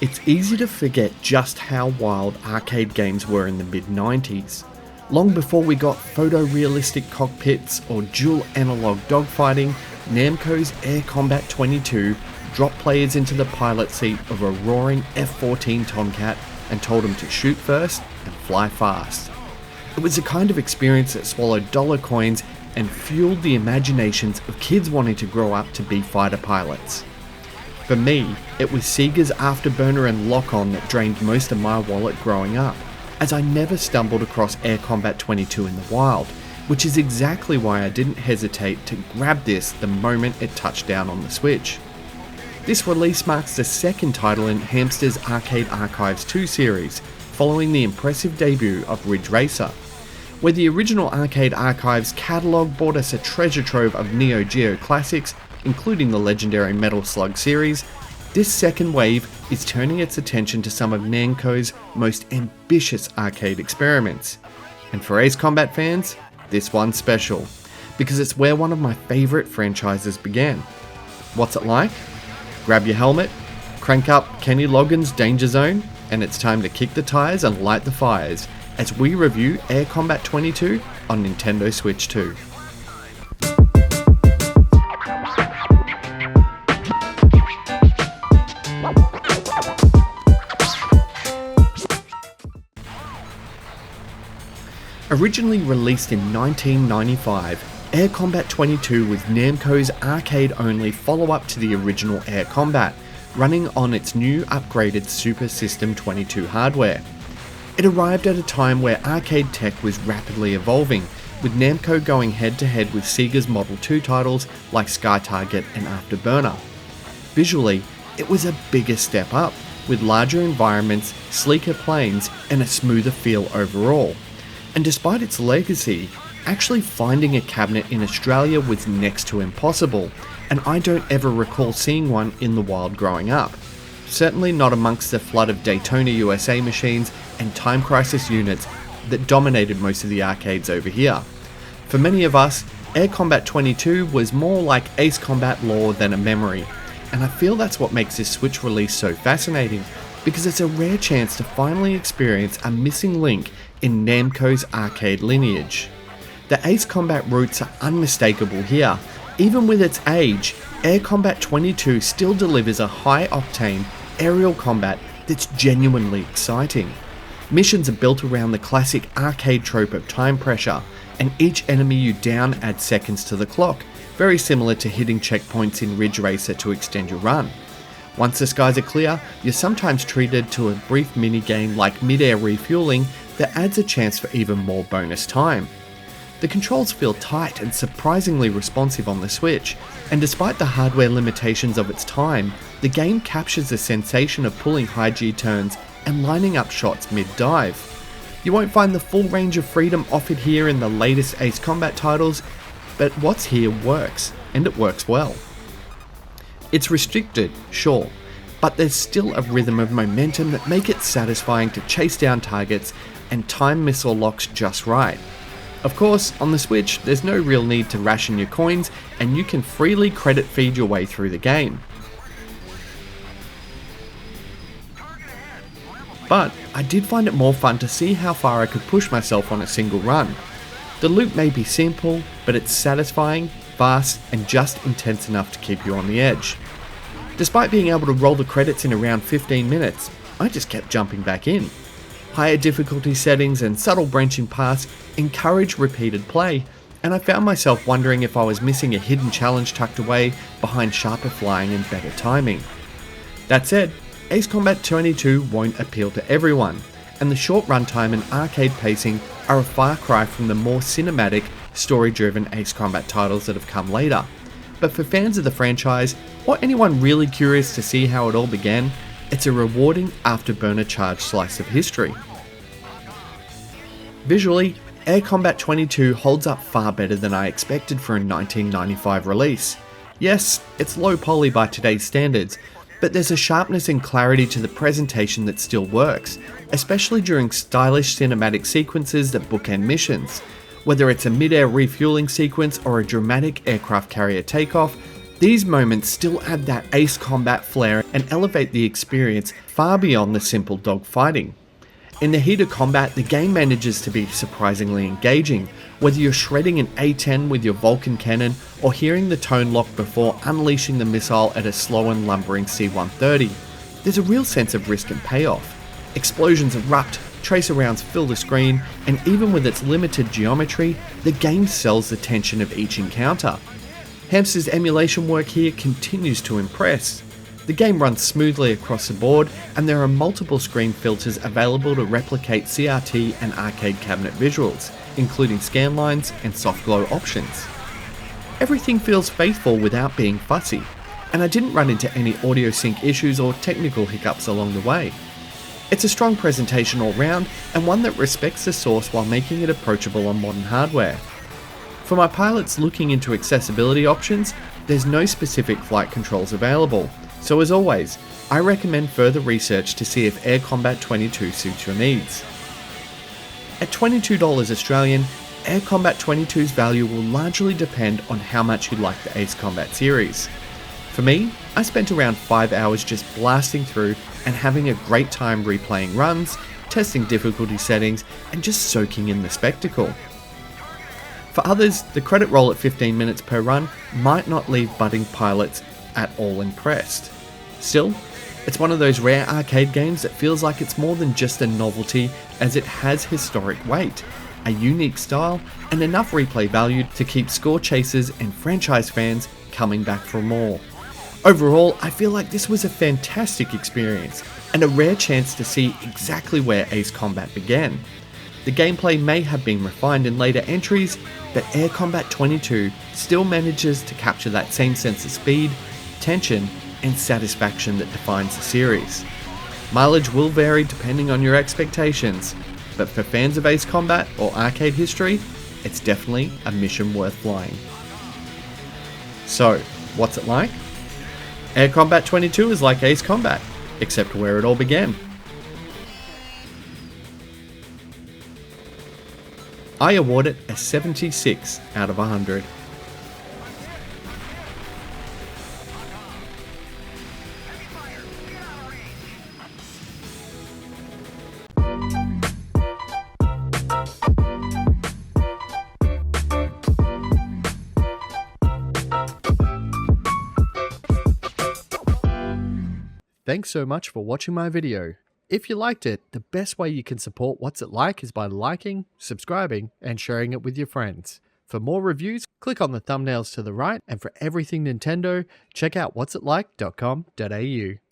It's easy to forget just how wild arcade games were in the mid-90s. Long before we got photorealistic cockpits or dual analog dogfighting, Namco's Air Combat 22 dropped players into the pilot seat of a roaring F-14 Tomcat and told them to shoot first and fly fast. It was a kind of experience that swallowed dollar coins and fueled the imaginations of kids wanting to grow up to be fighter pilots. For me, it was Sega's Afterburner and Lock-On that drained most of my wallet growing up, as I never stumbled across Air Combat 22 in the wild, which is exactly why I didn't hesitate to grab this the moment it touched down on the Switch. This release marks the second title in Hamster's Arcade Archives 2 series, following the impressive debut of Ridge Racer. Where the original Arcade Archives catalogue brought us a treasure trove of Neo Geo classics, including the legendary Metal Slug series, this second wave is turning its attention to some of Namco's most ambitious arcade experiments. And for Ace Combat fans, this one's special, because it's where one of my favourite franchises began. What's it like? Grab your helmet, crank up Kenny Loggins' Danger Zone, and it's time to kick the tires and light the fires as we review Air Combat 22 on Nintendo Switch 2. Originally released in 1995, Air Combat 22 was Namco's arcade-only follow-up to the original Air Combat, running on its new upgraded Super System 22 hardware. It arrived at a time where arcade tech was rapidly evolving, with Namco going head-to-head with Sega's Model 2 titles like Sky Target and Afterburner. Visually, it was a bigger step up, with larger environments, sleeker planes, and a smoother feel overall. And despite its legacy, actually finding a cabinet in Australia was next to impossible, and I don't ever recall seeing one in the wild growing up. Certainly not amongst the flood of Daytona USA machines and Time Crisis units that dominated most of the arcades over here. For many of us, Air Combat 22 was more like Ace Combat lore than a memory, and I feel that's what makes this Switch release so fascinating, because it's a rare chance to finally experience a missing link in Namco's arcade lineage. The Ace Combat roots are unmistakable here. Even with its age, Air Combat 22 still delivers a high-octane aerial combat that's genuinely exciting. Missions are built around the classic arcade trope of time pressure, and each enemy you down adds seconds to the clock, very similar to hitting checkpoints in Ridge Racer to extend your run. Once the skies are clear, you're sometimes treated to a brief mini-game like mid-air refueling that adds a chance for even more bonus time. The controls feel tight and surprisingly responsive on the Switch, and despite the hardware limitations of its time, the game captures the sensation of pulling high G turns and lining up shots mid-dive. You won't find the full range of freedom offered here in the latest Ace Combat titles, but what's here works, and it works well. It's restricted, sure, but there's still a rhythm of momentum that make it satisfying to chase down targets and time missile locks just right. Of course, on the Switch, there's no real need to ration your coins, and you can freely credit feed your way through the game. But I did find it more fun to see how far I could push myself on a single run. The loop may be simple, but it's satisfying, fast, and just intense enough to keep you on the edge. Despite being able to roll the credits in around 15 minutes, I just kept jumping back in. Higher difficulty settings and subtle branching paths encourage repeated play, and I found myself wondering if I was missing a hidden challenge tucked away behind sharper flying and better timing. That said, Ace Combat 22 won't appeal to everyone, and the short runtime and arcade pacing are a far cry from the more cinematic, story-driven Ace Combat titles that have come later. But for fans of the franchise, or anyone really curious to see how it all began, it's a rewarding afterburner charged slice of history. Visually, Air Combat 22 holds up far better than I expected for a 1995 release. Yes, it's low poly by today's standards, but there's a sharpness and clarity to the presentation that still works, especially during stylish cinematic sequences that bookend missions. Whether it's a mid-air refueling sequence or a dramatic aircraft carrier takeoff, These moments still add that Ace Combat flair and elevate the experience far beyond the simple dogfighting. In the heat of combat, the game manages to be surprisingly engaging, whether you're shredding an A-10 with your Vulcan cannon or hearing the tone lock before unleashing the missile at a slow and lumbering C-130. There's a real sense of risk and payoff. Explosions erupt, tracer rounds fill the screen, and even with its limited geometry, the game sells the tension of each encounter. Hamster's emulation work here continues to impress. The game runs smoothly across the board, and there are multiple screen filters available to replicate CRT and arcade cabinet visuals, including scanlines and soft glow options. Everything feels faithful without being fussy, and I didn't run into any audio sync issues or technical hiccups along the way. It's a strong presentation all round, and one that respects the source while making it approachable on modern hardware. For my pilots looking into accessibility options, there's no specific flight controls available, so as always, I recommend further research to see if Air Combat 22 suits your needs. At $22 Australian, Air Combat 22's value will largely depend on how much you like the Ace Combat series. For me, I spent around 5 hours just blasting through and having a great time replaying runs, testing difficulty settings, and just soaking in the spectacle. For others, the credit roll at 15 minutes per run might not leave budding pilots at all impressed. Still, it's one of those rare arcade games that feels like it's more than just a novelty, as it has historic weight, a unique style, and enough replay value to keep score chasers and franchise fans coming back for more. Overall, I feel like this was a fantastic experience, and a rare chance to see exactly where Ace Combat began. The gameplay may have been refined in later entries, but Air Combat 22 still manages to capture that same sense of speed, tension, and satisfaction that defines the series. Mileage will vary depending on your expectations, but for fans of Ace Combat or arcade history, it's definitely a mission worth flying. So, what's it like? Air Combat 22 is like Ace Combat, except where it all began. I award it a 76 out of 100. Thanks so much for watching my video. If you liked it, the best way you can support What's It Like is by liking, subscribing, and sharing it with your friends. For more reviews, click on the thumbnails to the right, and for everything Nintendo, check out what'sitlike.com.au.